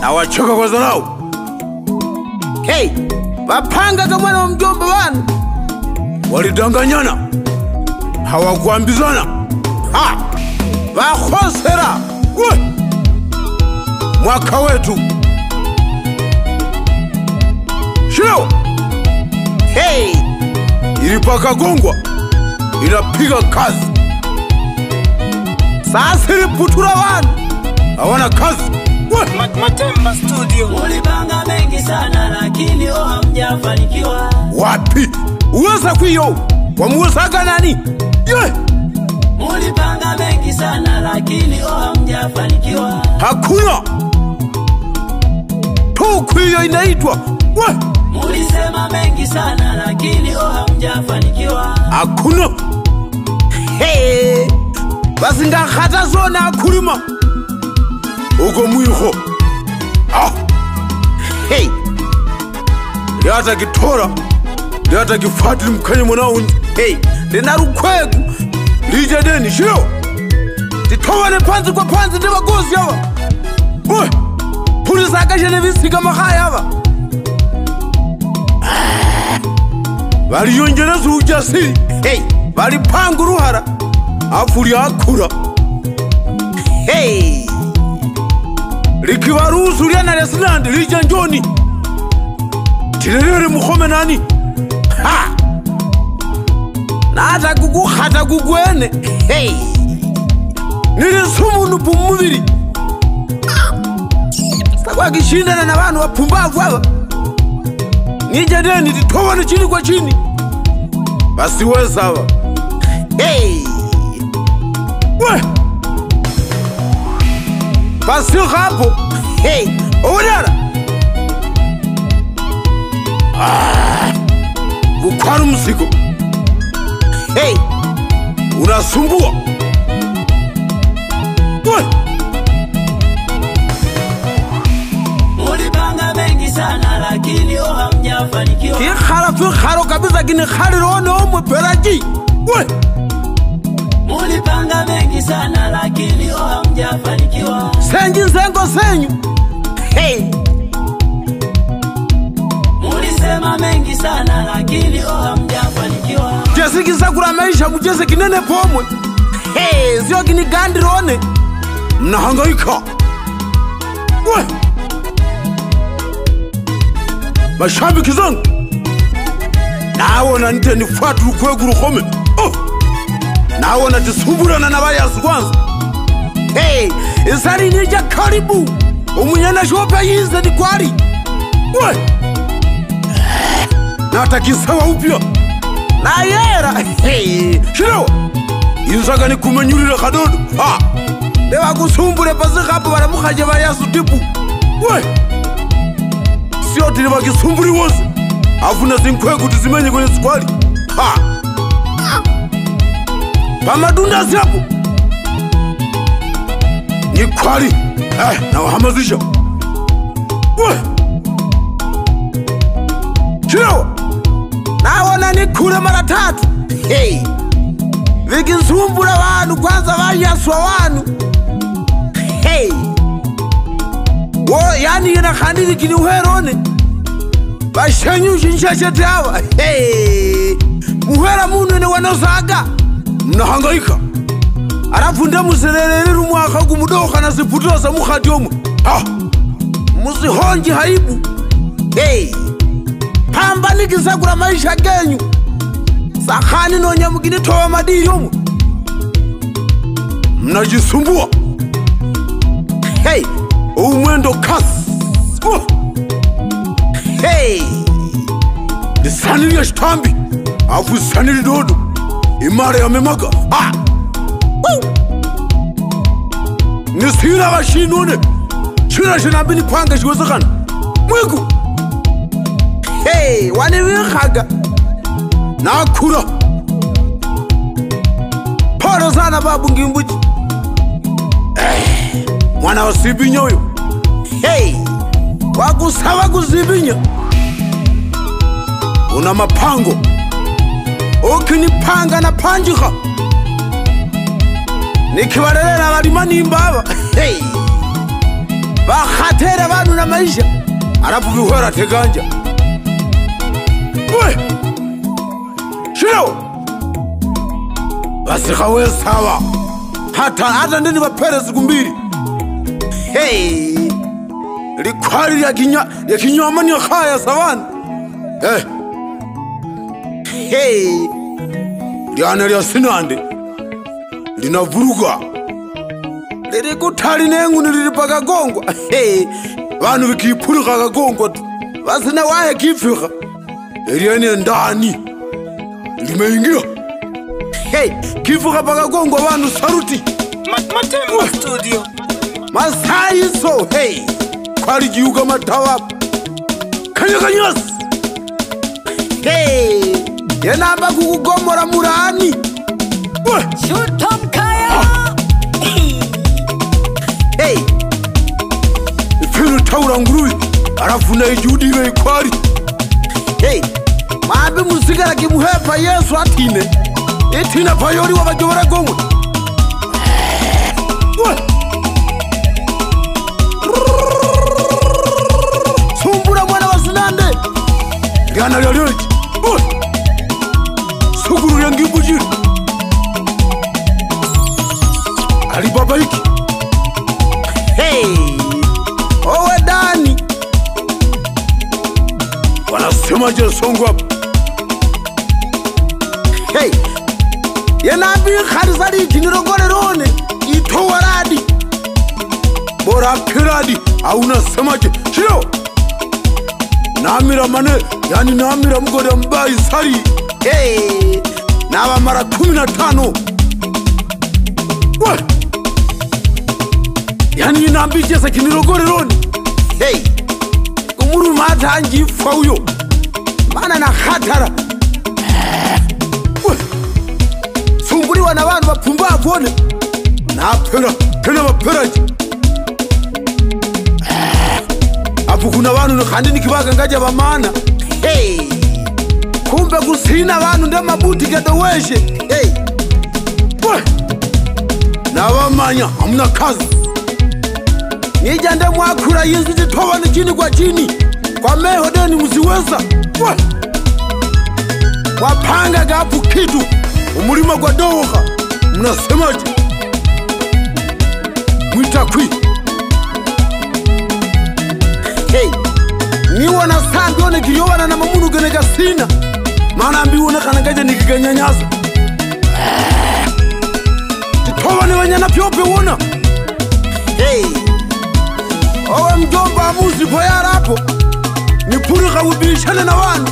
Na wachoka kwa zarau. Hey, wapanga kama na mjomba wanu walidanganyana, hawakuambizana. Ha! Wakhosera. Mwaka wetu shilo. Hey, ilipaka gongwa, inapiga kazi. sasa iliputura wanu hawana kazi. Matemba Studio. Mulipanga mengi sana lakini hamjafanikiwa. Wapi? Uweza kuyo? Wamuwezaga nani? Mulipanga mengi sana lakini hamjafanikiwa. Hakuna. Tukuyo inaitwa. Mulisema mengi sana lakini hamjafanikiwa. Hakuna. Hey, basi ngakata zona akulima uko mwiho. Hey, yata kitora, yata kifatili mkanye mwanao. hey, lina rukwegu lija deni shio. titowane panzi kwa panzi ndiba gozi yawa. Pulisa akashene visiga mahaya hava. Waliyonjeleza ujasiri. Hey, walipanga uruhara afu lyakura. Hey, likiwaruhusu lyana lesinandi lija njoni tilelele mukhome nani. ha! Nata kukukhata kugwene. Hey, nilisumu pumubili. sakwa kishindana na wanu wapumbavu hava. Nije deni titowane chini kwa chini. Basi weza hava. Hey, basi hapo. hey, Uwanyara kukwara mzigo. hey, unasumbua. Mulipanga mengi sana lakini hamjafanikiwa. kikhara fikharo kabisa kini khalirone omwe peraji. Mulipanga mengi sana lakini hamjafanikiwa. Senji nzengo senyu. Hey, Mulisema mengi sana lakini hamjafanikiwa. jesikisa kura maisha mujeze kinene pomwe. Hey, zio kini gandirone. Mnahangaika. Mashabiki zangu, nawona nite nifuatu rukwegu rukhome. Nawona tisumburana na bayazi kwanza. Hey, isari nija karibu. Umunyana shopa yize ni kwari. Natakisawa upya. Na yera. Hey, shiro. Inzaga ni kumenyurire kadodo. dewa kusumbure pasi hapo baramukhaje bayazi tipu. Sio tili bakisumburi wose. Afuna zinkwegu tizimenye kwenye skwali. Pamadunda ziapo. Ni kwali. Na wahamazisha. Shiro. Nawona ni kule mara 3. Hey, vikisumbura wanu kwanza bayaswa wanu. Hey, yani yena khandili kini uherone bashenyu shinshashete hawa. Hey, muhera munu ne wanozaga. Mnahangaika. Arafu nde museleleliru mwaka kumudoka na ziputoza mukhati omwe. Musihonji haibu. Hey, pambanikisa kula maisha genyu. Sakhani no nyamugini towa madiri omwe. Mnajisumbua. Hey, umwendo kasi. hey, Lisanili ya shitambi afu sanili dodo imara ya memaga. Nisira washinone shira shinambini panga shiwezekana mwiku. hey, wani wikhaga nakura. poro sana babu ngimbuji. Mwana wa Sibinya uyo. Hey, wakusaba kuzibinya. Una mapango. Ukinipanga na panjika. Nikiwarelela walima nimbaba. Hey, vakhatere vanhu na maisha alafu vihwera teganja we shilo vasikha wesava hata ndini vaphere siku mbili hey likhwali yakinyoma ni khaya savana hey liana lya sinande linavuruga liri kuthali nenguni liri pakagongwa hey vanhu vikiphulika kagongwa tu vasina waye kifika eliene ndani limeingia hey kifika pakagongwa vanhu saruti Matemo studio masayiso hey khwali jiuka mathawa kanyakanyasi hey yenamba kukugomora murani Shutomkaya hey ifiru taura ngurui arafuna ijudiwe ikwari hey mabe musigara kimuhepa Yesu atine itina payori wabajobora gomwe sumbura mwana wa sinande gana lyolyoji suguru ya ngibujiri alibabaiki hey owe dani wanasema je songo hapa hey yenabi kharisari jinirogorerone itowaradi bora piradi auna semaje shilo namira mane yani namira mgode mbai sari hey nawa mara 15 we yani inambije sa kinirogorerone hey kumuru mata anji fauyo mana na khatara we sumburi wana vanhu vapfumbavu one napera pena vaperaji apo kuna vanhu nokhandini kivaka ngaja vamana hey kumbe kusina vanhu ndemabudikedo weshe hey we navamanya hamuna kazi nija ndemwakhura yinzi tithovani chini kwa chini kwa mehodeni muziweza we waphanga kapu khitu umulima kwa doha mnasemaje mwitakwi hey niwona sambi one kiliyovana na mamunu geneka sina mana ambiwona kana ngaja nikiganyanyaza tithovani vanyana pyope wona hey owe mjomba amuzi poyara hapo nipurika ubishane na vanhu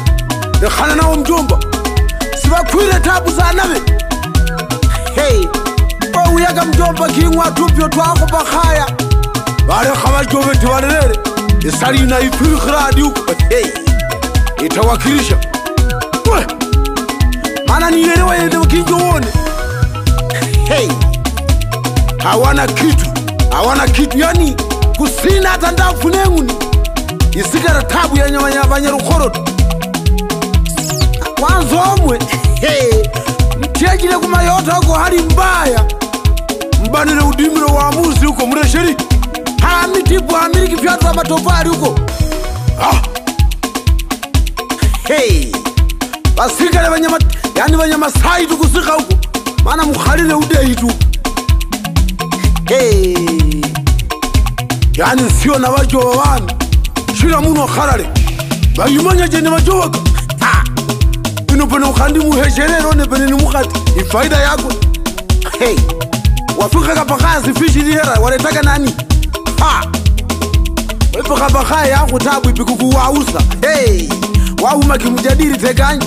nekhana nawo mjomba sivakhwile tabu zanabe hey uyaka mjomba kingwa tupyo twako pakhaya valekha vajoveti valelele isalina ipirikhiradi uko hey itawakilisha we mana niyelewa yende kinjowone hey hawana kitu yani kusina hata ndafu nenguni isigara tabu ya nyama vanyarukhoroto wanzomwe hey mtejile kumayota uko hali mbaya mbanile udimiro wa amuzi uko mresheri hamitipu hamiriki fyatu wa matofari uko hey basikale vanyama yani vanyama saitu kusika uko mana mukhalile udehitu hey yani sio na vajowa vanu shila munu wakharale vayimanya jene vajowaka inopene ukhandi muhesherero nepene ni mukhati ifaida yako hey wafika kapakhazi fishi lihera waletaka nani wafika pakhaya yako tabu ipikukuwausa hey wahuma kimujadiri teganja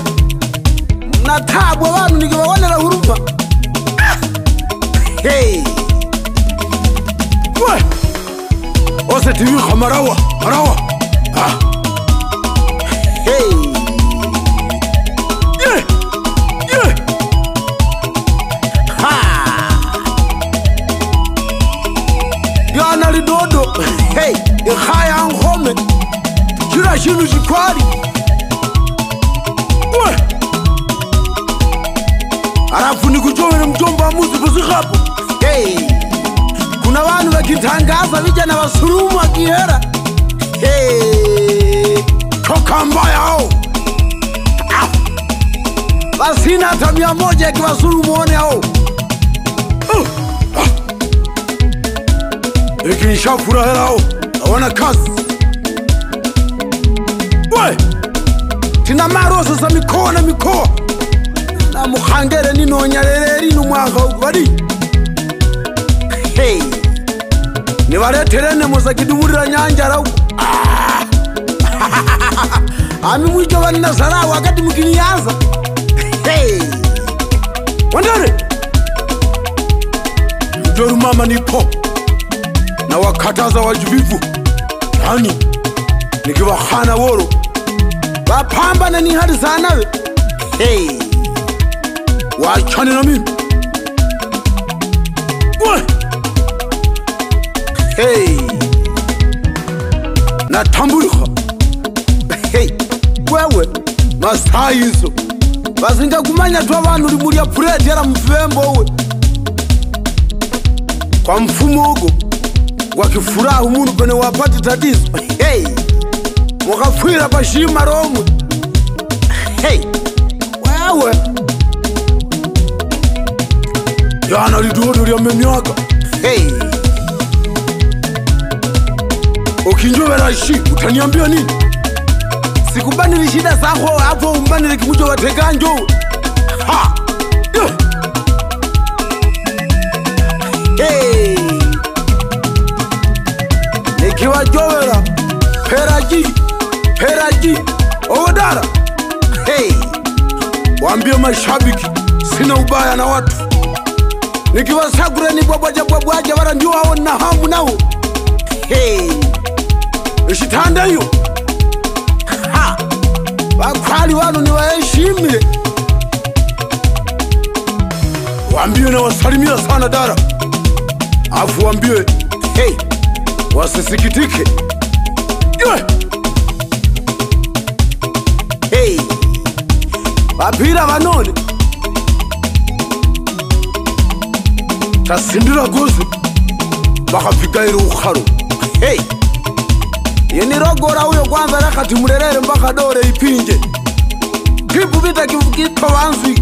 mna tabu wanu nikiwawanela huruma hey we ose tiwi khamarawa hey yana lidodo hey ikhaya ankhome kila shintu shikhwali we alafu nikujovele mjomba amuzi kusikhapo hey kuna wanu wakitangaza vijana wasurumu wakihera. Toka mbaya hao. Basina hata 100 ya kiwasurumu one hao. Lakini shafura hela hao. Hawana kazi. We! Tina marosa za mikoa na mikoa. Na muhangere nino nyarereri numwaka ukubari. Ni waleterene moza kidumurira nyanjara huko. Ami mwijo wanina sara wakati mkinianza. Wandere Mjoru mama nipo na wakataza wajibivu. Yani nikiwa hana woro wapamba na ni hadi sana we. Wachane na mimi. Natambulika. Wewe masaa hizo bazinga kumanya tu abantu uri muri apureti yara mvembo we. Kwa mfumo hugo wakifuraha umuntu pene wapati tatizo. Wakafwira bashima romwe. Wewe yana lidodo lya memyaka. Ukinjovera shi utaniambia nini? Sikubanili shida zako hapo umbanile kimujo wateganjo. Ha! Nikiwa jovera Peraji Owadara. Waambie mashabiki sina ubaya na watu. Nikiwa sagure ni bwabwaja wala ndio hao na hamu nao. Ishitanda hiyo. Wakwali wanu ni waheshimile. Waambie na wasalimia sana Dara. Afu waambie wasisikitike. Wapira wanone tasindira gozi bakafika iri ukharo. Yeni rogora uyo kwanza rakati murerere mpaka dore ipinje. Kipu vita kifukito wanzi.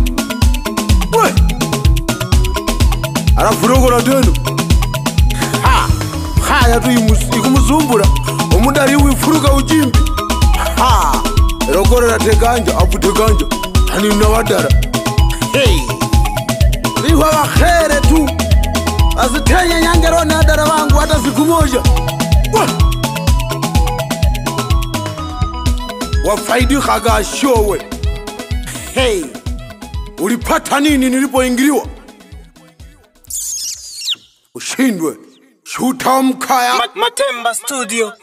We! Arafu rogora denu. Haya tu ikumuzumbura. Umudari uifuruka ujimbi. Rogora rateganja, aputeganja. Hani unawadara. Liwa wakhere tu. Azitenye nyangero na dara wangu hata siku moja. Wafaidi kaga showe. Ulipata nini nilipoingiliwa? Ushindwe. Shuta mkaya Matemba Studio.